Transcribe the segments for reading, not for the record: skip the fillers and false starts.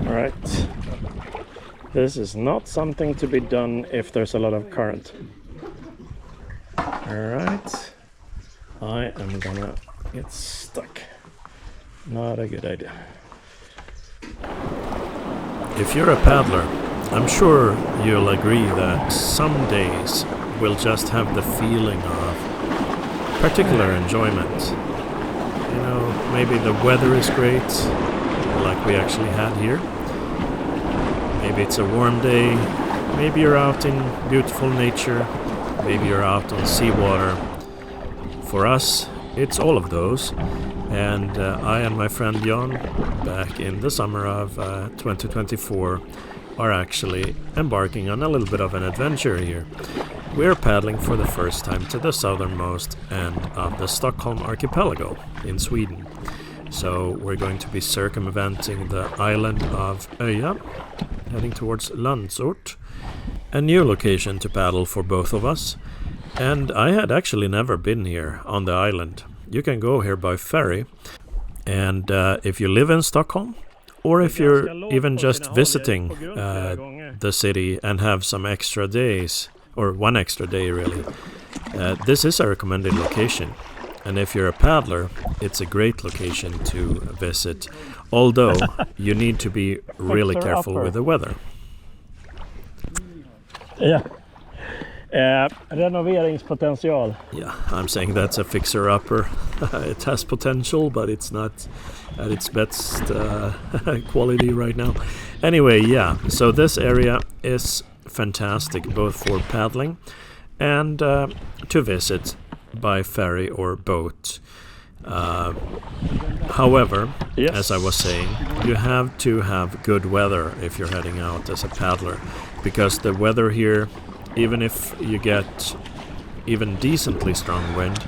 Alright. This is not something to be done if there's a lot of current. Alright. I am gonna get stuck. Not a good idea. If you're a paddler, I'm sure you'll agree that some days will just have the feeling of particular enjoyment. You know, maybe the weather is great, like we actually had here. Maybe it's a warm day, maybe you're out in beautiful nature, maybe you're out on seawater. For us, it's all of those, and I and my friend Jan, back in the summer of 2024, are actually embarking on a little bit of an adventure here. We're paddling for the first time to the southernmost end of the Stockholm archipelago in Sweden. So we're going to be circumventing the island of Öja, heading towards Landsort, a new location to paddle for both of us. And I had actually never been here on the island. You can go here by ferry, and if you live in Stockholm, or if you're even just visiting the city and have some extra days, or one extra day really, this is a recommended location. And if you're a paddler, it's a great location to visit, although you need to be really careful with the weather. Yeah. Renoveringspotential. Yeah, I'm saying that's a fixer-upper. It has potential, but it's not at its best quality right now. Anyway, yeah, so this area is fantastic both for paddling and to visit by ferry or boat. However, yes, as I was saying, you have to have good weather if you're heading out as a paddler, because the weather here, even if you get even decently strong wind,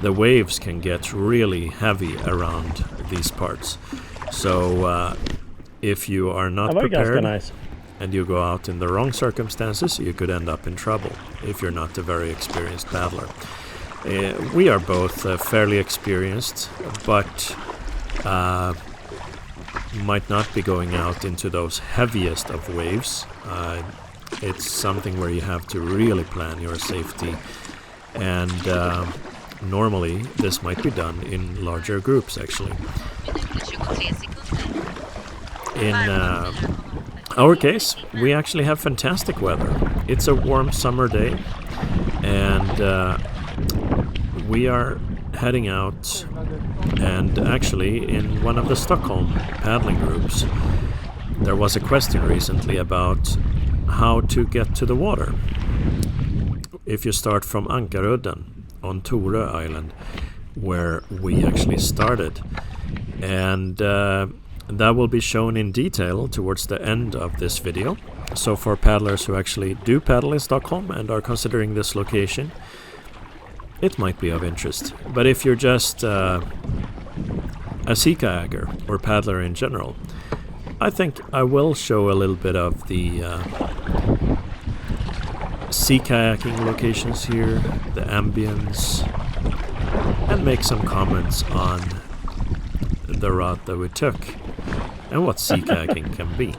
the waves can get really heavy around these parts. So if you are not prepared and you go out in the wrong circumstances, you could end up in trouble if you're not a very experienced paddler. We are both fairly experienced, but might not be going out into those heaviest of waves. It's something where you have to really plan your safety, and normally this might be done in larger groups actually. In our case, we actually have fantastic weather. It's a warm summer day, and we are heading out, and actually in one of the Stockholm paddling groups there was a question recently about how to get to the water. If you start from Ankarudden on Torö Island, where we actually started, and that will be shown in detail towards the end of this video. So for paddlers who actually do paddle in Stockholm and are considering this location, it might be of interest. But if you're just a sea kayaker or paddler in general, I think I will show a little bit of the sea kayaking locations here, the ambience, and make some comments on the route that we took and what sea kayaking can be.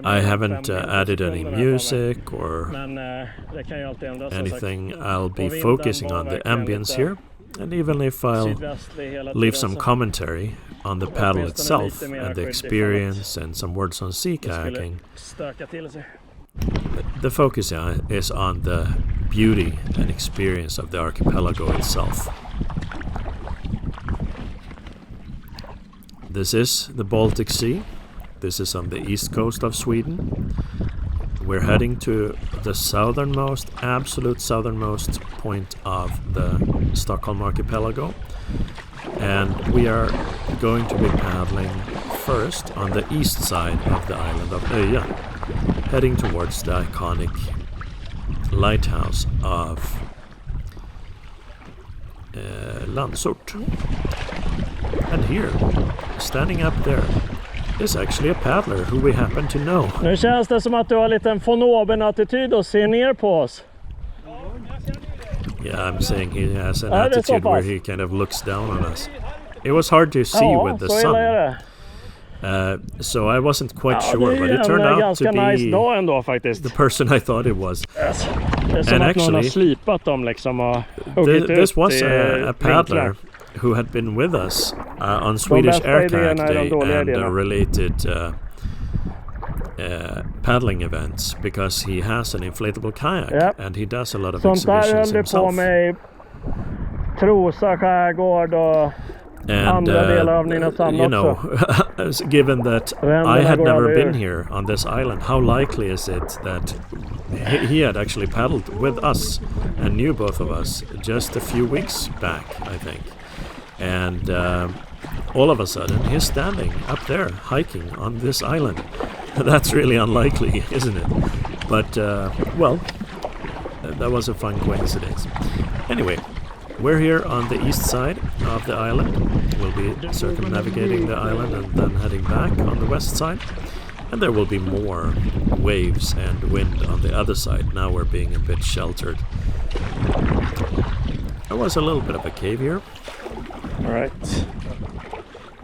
I haven't added any music or anything. I'll be focusing on the ambience here, and even if I'll leave some commentary on the paddle itself and the experience and some words on sea kayaking, the focus is on the beauty and experience of the archipelago itself. This is the Baltic Sea. This is on the east coast of Sweden. We're heading to the southernmost, absolute southernmost point of the Stockholm archipelago. And we are going to be paddling first on the east side of the island of Öja, heading towards the iconic lighthouse of Landsort. And here, standing up there, is actually a paddler who we happen to know. Nu känns det som att du har lite en von oben attityd och ser ner på oss. Yeah, I'm saying he has an attitude where he kind of looks down on us. It was hard to see with the sun. So I wasn't quite sure, but it turned out to be nice dag ändå, faktiskt. the person I thought it was. And actually, slipat dem, liksom, this was a paddler who had been with us on Swedish Air Kayak Day and related paddling events, because he has an inflatable kayak and he does a lot of exhibitions himself. Trosa skärgård och andra delar av Nynäshamn you know, given that I had never been över. here on this island, how likely is it that he had actually paddled with us and knew both of us just a few weeks back, I think. And all of a sudden he's standing up there hiking on this island. That's really unlikely, isn't it? But well, that was a fun coincidence. Anyway, we're here on the east side of the island. We'll be circumnavigating the island and then heading back on the west side. And there will be more waves and wind on the other side. Now we're being a bit sheltered. There was a little bit of a cave here. All right.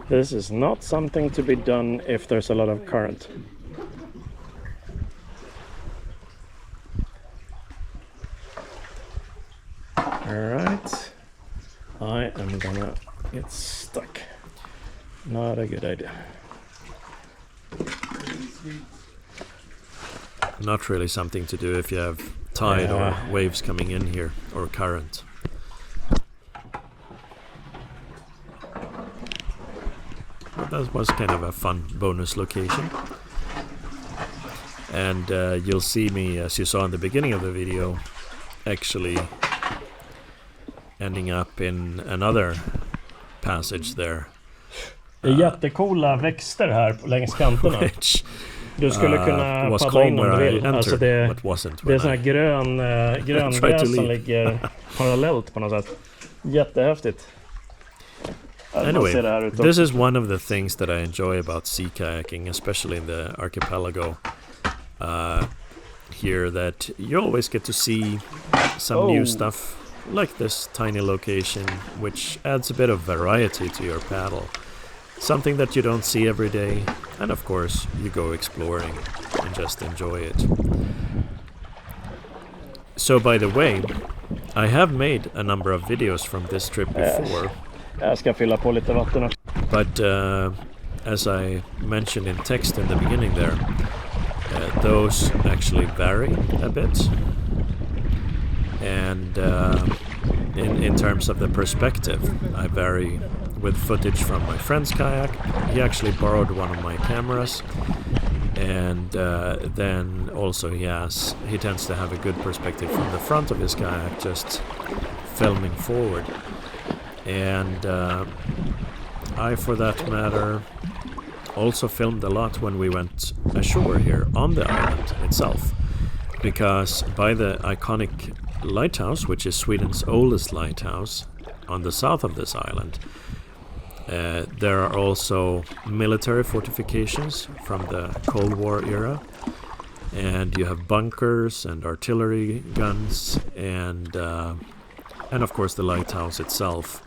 This is not something to be done if there's a lot of current. Alright, I am gonna get stuck. Not a good idea. Not really something to do if you have tide or waves coming in here, or current. But that was kind of a fun bonus location. And you'll see me, as you saw in the beginning of the video, actually ending up in another passage there. Det är jättecoola växter här längs kanterna. Which du skulle kunna paddla in om du vill. Alltså det är sån här grön gräs som ligger parallellt på något sätt. Jättehäftigt. Anyway, this is one of the things that I enjoy about sea kayaking, especially in the archipelago here, that you always get to see some new stuff, like this tiny location, which adds a bit of variety to your paddle. Something that you don't see every day, and of course you go exploring and just enjoy it. So by the way, I have made a number of videos from this trip before. Jag ska fylla på lite vatten också. But as I mentioned in text in the beginning there, those actually vary a bit. And in terms of the perspective, I vary with footage from my friend's kayak. He actually borrowed one of my cameras, and then also he tends to have a good perspective from the front of his kayak, just filming forward. And I, for that matter, also filmed a lot when we went ashore here on the island itself, because by the iconic lighthouse, which is Sweden's oldest lighthouse on the south of this island, there are also military fortifications from the Cold War era, and you have bunkers and artillery guns, and of course the lighthouse itself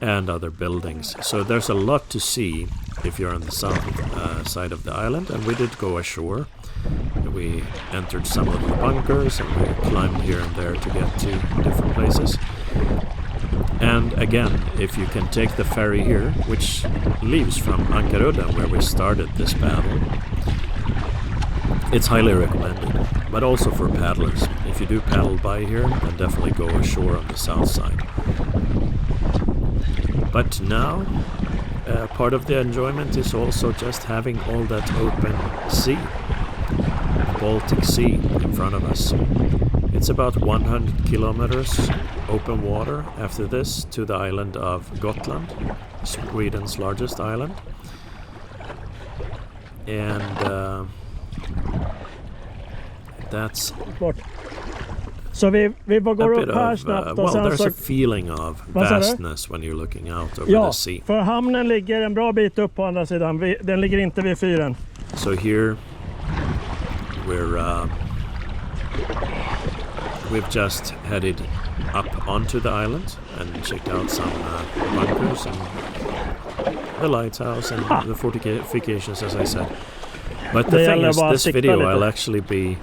and other buildings. So there's a lot to see if you're on the south side of the island, and we did go ashore. We entered some of the bunkers and we climbed here and there to get to different places. And again, if you can take the ferry here, which leaves from Ankarudden, where we started this paddle, it's highly recommended, but also for paddlers. If you do paddle by here, then definitely go ashore on the south side. But now, part of the enjoyment is also just having all that open sea, the Baltic Sea, in front of us. It's about 100 kilometers open water after this to the island of Gotland, Sweden's largest island. And that's Så vi bara går upp här snabbt och sen there's a feeling of vastness when you're looking out over the sea. För hamnen ligger en bra bit upp på andra sidan. Den ligger inte vid fyren. So here we've just headed up onto the island and checked out some bunkers and the lighthouse and the fortifications, as I said. But the thing is, this video I'll actually be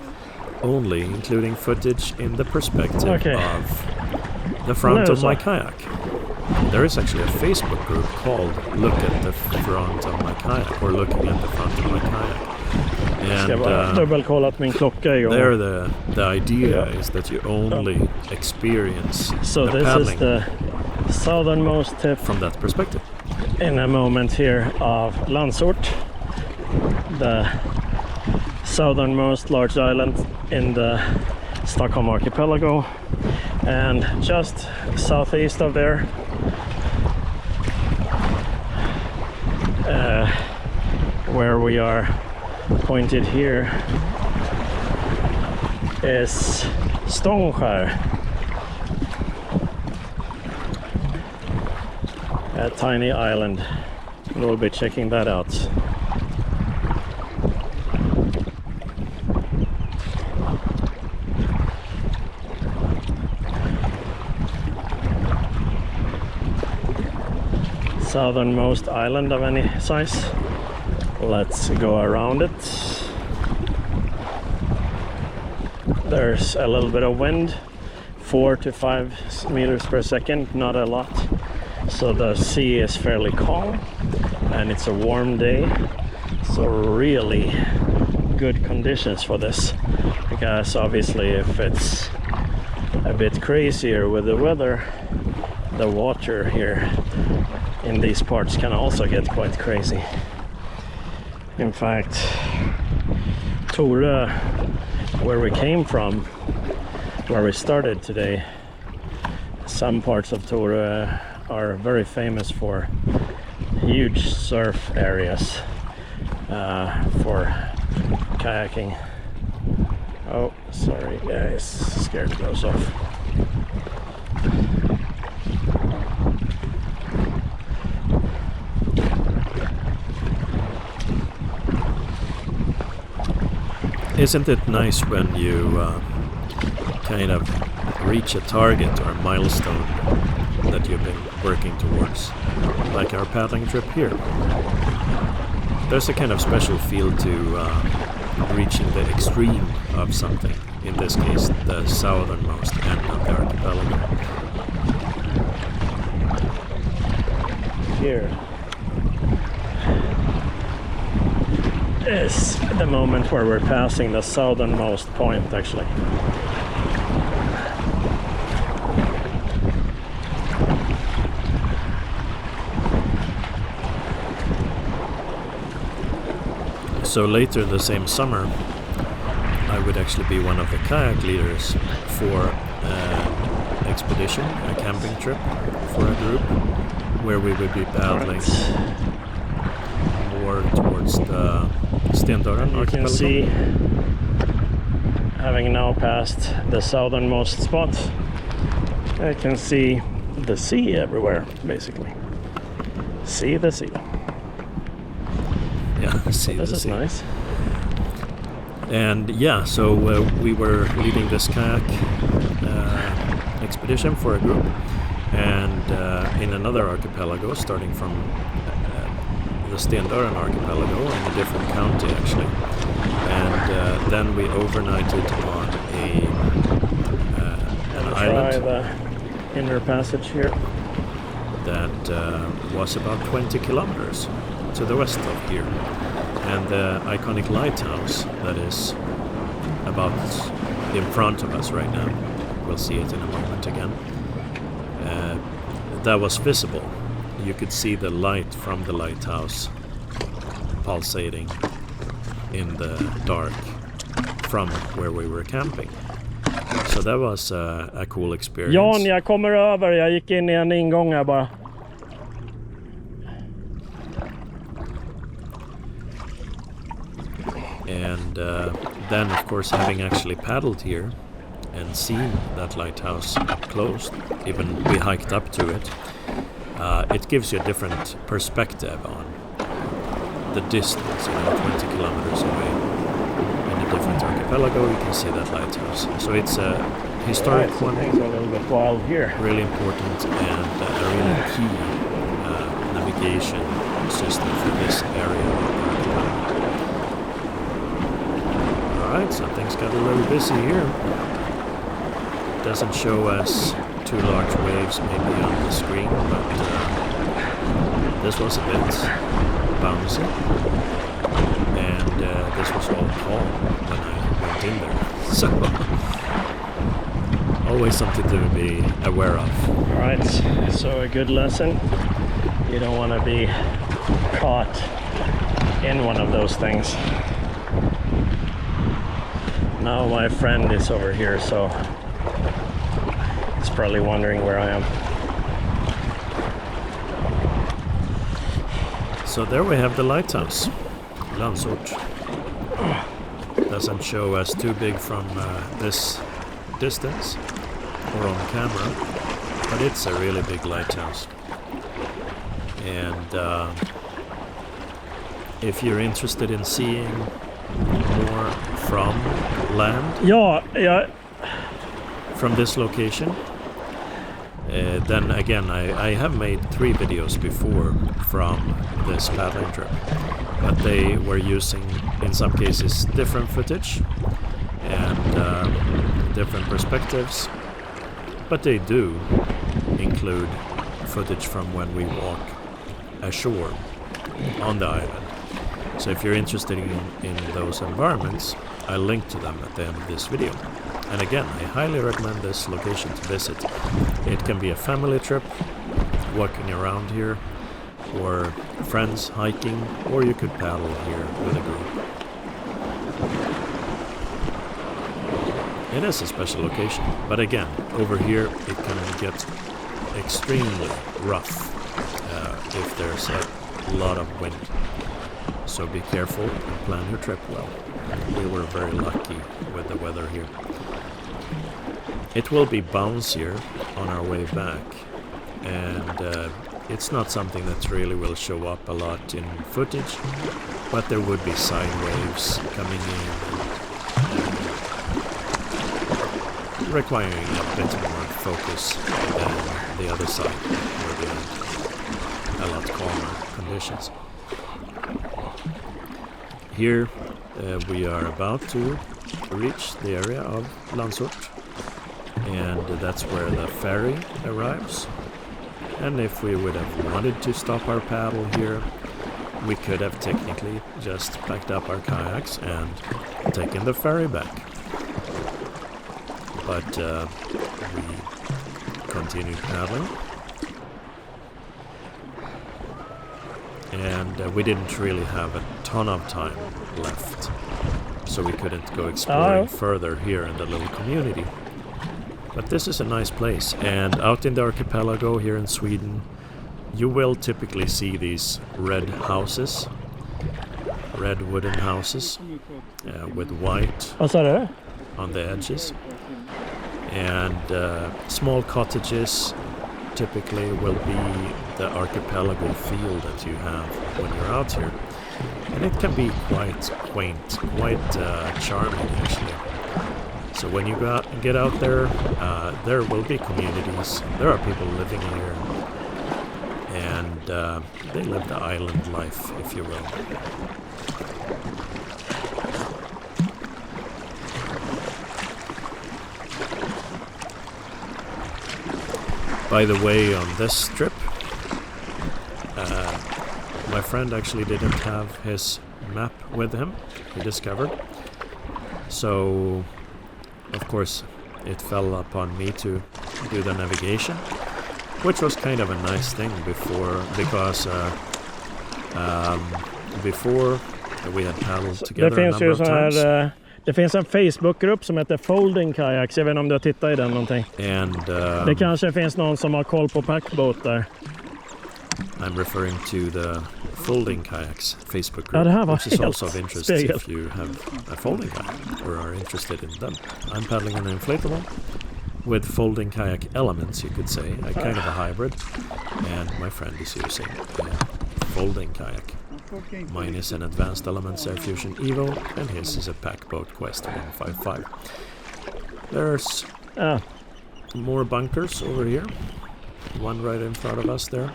only including footage in the perspective of the front of my kayak. There is actually a Facebook group called Look at the Front of My Kayak, or Looking at the Front of My Kayak. And there the idea is that you only experience the paddling. Is the southernmost tip from that perspective. In a moment here of Landsort, the southernmost large island in the Stockholm archipelago, and just southeast of there where we are pointed here is Stockholm, a tiny island. We'll be checking that out. Southernmost island of any size. Let's go around it. There's a little bit of wind, 4 to 5 meters per second, not a lot. So the sea is fairly calm and it's a warm day. So really good conditions for this, because obviously if it's a bit crazier with the weather, the water here in these parts can also get quite crazy. In fact, Torö, where we came from, where we started today, some parts of Torö are very famous for huge surf areas for kayaking. Oh, sorry guys, scared it goes off. Isn't it nice when you kind of reach a target or a milestone that you've been working towards, like our paddling trip here? There's a kind of special feel to reaching the extreme of something, in this case the southernmost end of the archipelago. Here is the moment where we're passing the southernmost point, actually. So later the same summer, I would actually be one of the kayak leaders for an expedition, a camping trip for a group, where we would be paddling more towards the Stendören archipelago. You can see, having now passed the southernmost spot, I can see the sea everywhere, basically. See the sea. Yeah, see this the is sea. Nice. And yeah, so we were leading this kayak expedition for a group, and in another archipelago, starting from the Stendören archipelago in a different county actually, and then we overnighted on an island. Try the inner passage here. That was about 20 kilometers to the west of here, and the iconic lighthouse that is about in front of us right now, we'll see it in a moment again, that was visible. You could see the light from the lighthouse pulsating in the dark from where we were camping. So that was a cool experience. Jan, jag kommer över. Jag gick in i en ingång här bara. And then, of course, having actually paddled here and seen that lighthouse up close, even we hiked up to it, it gives you a different perspective on the distance, 20 kilometers away. In a different archipelago, you can see that lighthouse. So it's a historic Right, so one, things are a little bit wild here. really important, and a really key navigation system for this area. Alright, so things got a little busy here. Doesn't show us two large waves maybe on the screen, but this was a bit bouncy, and this was all calm when I went in there. So always something to be aware of. Alright, so a good lesson. You don't want to be caught in one of those things. Now my friend is over here, so he's probably wondering where I am. So there we have the lighthouse, Landsort. Doesn't show us too big from this distance or on camera, but it's a really big lighthouse. And if you're interested in seeing more from land, from this location, then again, I have made 3 videos before from this paddling trip, but they were using, in some cases, different footage and different perspectives, but they do include footage from when we walk ashore on the island. So if you're interested in those environments, I'll link to them at the end of this video. And again, I highly recommend this location to visit. It can be a family trip, walking around here, or friends hiking, or you could paddle here with a group. It is a special location, but again, over here it can get extremely rough if there's a lot of wind. So be careful and plan your trip well. We were very lucky with the weather here. It will be bouncier on our way back, and it's not something that really will show up a lot in footage, but there would be side waves coming in, requiring a bit more focus than the other side, where we had a lot calmer conditions. Here we are about to reach the area of Landsort, and that's where the ferry arrives. And if we would have wanted to stop our paddle here, we could have technically just packed up our kayaks and taken the ferry back. But we continued paddling, and we didn't really have a ton of time left, so we couldn't go exploring further here in the little community. But this is a nice place, and out in the archipelago here in Sweden, you will typically see these red houses, red wooden houses with white on the edges, and small cottages typically will be the archipelago feel that you have when you're out here, and it can be quite quaint, quite charming actually. So when you get out there, there will be communities, there are people living here, and they live the island life, if you will. By the way, on this trip, my friend actually didn't have his map with him, he discovered. So, of course, it fell upon me to do the navigation, which was kind of a nice thing because before we had paddled together a number of times. Det finns en Facebookgrupp som heter Folding Kayaks. Jag vet inte om du har tittat i den någonting. And, det kanske finns någon som har koll på Pakboat där. I'm referring to the Folding Kayaks Facebook group, which is also of interest if you have a folding kayak or are interested in them. I'm paddling an inflatable with folding kayak elements, you could say, a kind of a hybrid, and my friend is using a folding kayak. Mine is an Advanced Elements Airfusion Evo, and his is a Pakboat Quest 155. There's More bunkers over here. One right in front of us there.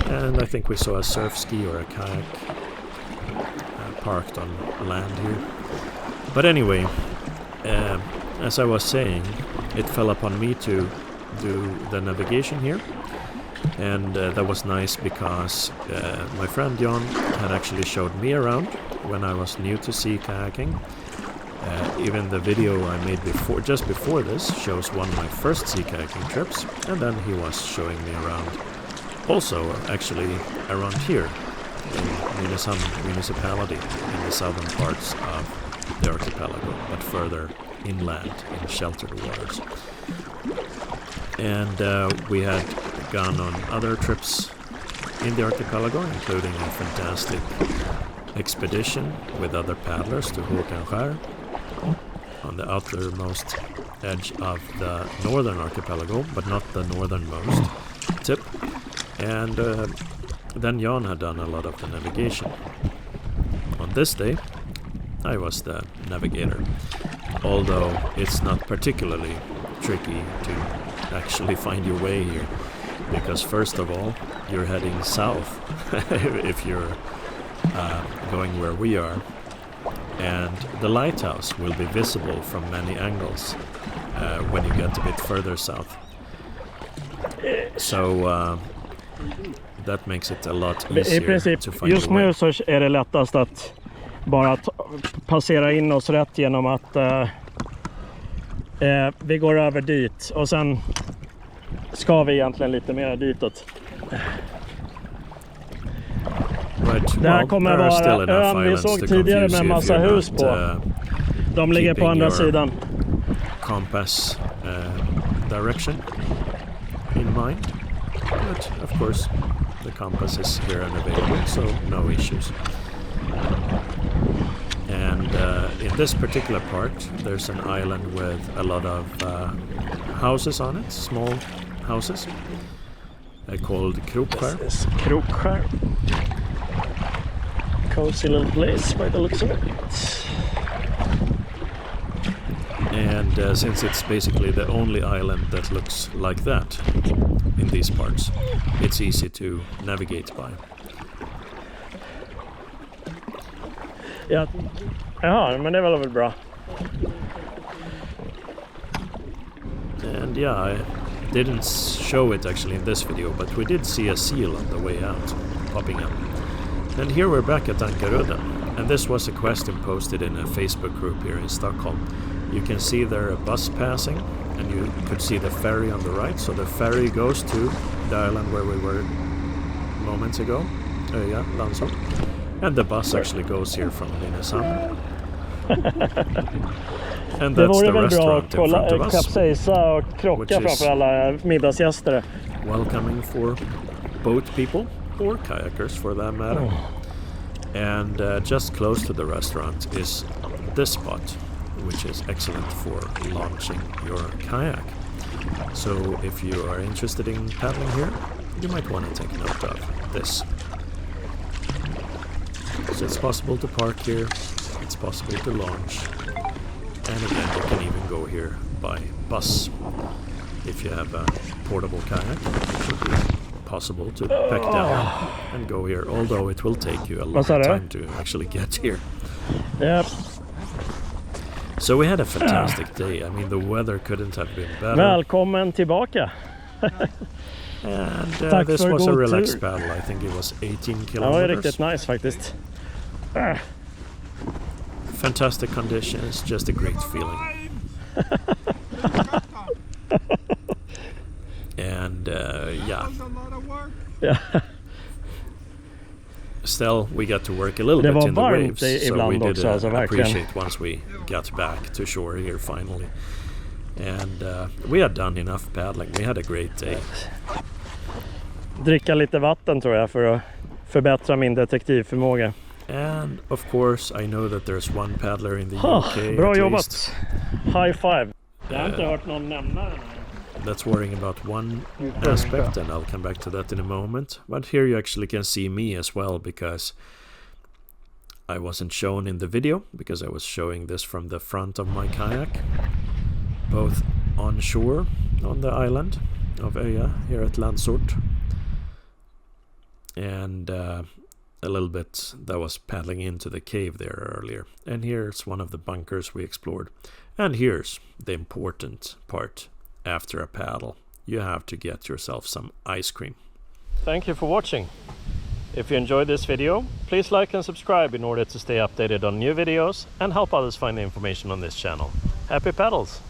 And I think we saw a surf ski or a kayak parked on land here. But anyway, as I was saying, it fell upon me to do the navigation here. And that was nice because my friend John had actually showed me around when I was new to sea kayaking. Even the video I made just before this shows one of my first sea kayaking trips, and then he was showing me around also actually around here in Nynäshamn municipality in the southern parts of the archipelago, but further inland in sheltered waters. And we had gone on other trips in the archipelago, including a fantastic expedition with other paddlers to Håkanskär on the outermost edge of the northern archipelago, but not the northernmost tip. And then Jan had done a lot of the navigation. On this day, I was the navigator, although it's not particularly tricky to actually find your way here, because first of all, you're heading south if you're going where we are, and the lighthouse will be visible from many angles when you get a bit further south. So that makes it a lot easier I princip, to find just your way. nu så är det lättast att bara passera in oss rätt genom att vi går över dit och sen ska vi egentligen lite mer ditåt. Right. Det här kommer vara ön vi såg tidigare med massa hus på. De ligger på andra sidan. Compass direction in mind, but of course the compass is here and available, so no issues. And in this particular part, there's an island with a lot of houses on it, small houses, called Kokopelli. This is Kokopelli. Cozy little place by the looks of it. And since it's basically the only island that looks like that in these parts, it's easy to navigate by. Ja, men det var väl bra. And yeah, I didn't show it actually in this video, but we did see a seal on the way out, popping up. And here we're back at Ankarudden, and this was a question posted in a Facebook group here in Stockholm. You can see there a bus passing, and you could see the ferry on the right, so the ferry goes to the island where we were moments ago, Öja, Landsort. And the bus actually goes here from Nynäshamn. And that's the restaurant in front of us, kapsejsa och krocka framför alla middagsgäster. Welcoming for boat people or kayakers for that matter. And just close to the restaurant is this spot, which is excellent for launching your kayak. So if you are interested in paddling here, you might want to take note of this. So it's possible to park here, it's possible to launch, and again you can even go here by bus. If you have a portable kayak, it would be possible to pack down and go here, although it will take you a long time to actually get here. Yep. So we had a fantastic day. I mean, the weather couldn't have been better. Välkommen tillbaka. And this was a relaxed paddle. I think it was 18 kilometers. Det var riktigt nice faktiskt. Fantastic conditions, just a great feeling. And yeah. Still, we got to work a little bit in the waves, so we did appreciate once we got back to shore here finally. And we had done enough paddling. We had a great day. Dricka lite vatten tror jag för att förbättra min detektivförmåga. And of course, I know that there's one paddler in the UK. Bra jobbat. High five. Jag har inte hört någon nämna den här. That's worrying about one aspect, and I'll come back to that in a moment. But here you actually can see me as well, because I wasn't shown in the video, because I was showing this from the front of my kayak. Both on shore on the island of Öja here at Landsort. And a little bit that was paddling into the cave there earlier. And here's one of the bunkers we explored. And here's the important part. After a paddle, you have to get yourself some ice cream. Thank you for watching. If you enjoyed this video, please like and subscribe in order to stay updated on new videos and help others find the information on this channel. Happy paddles!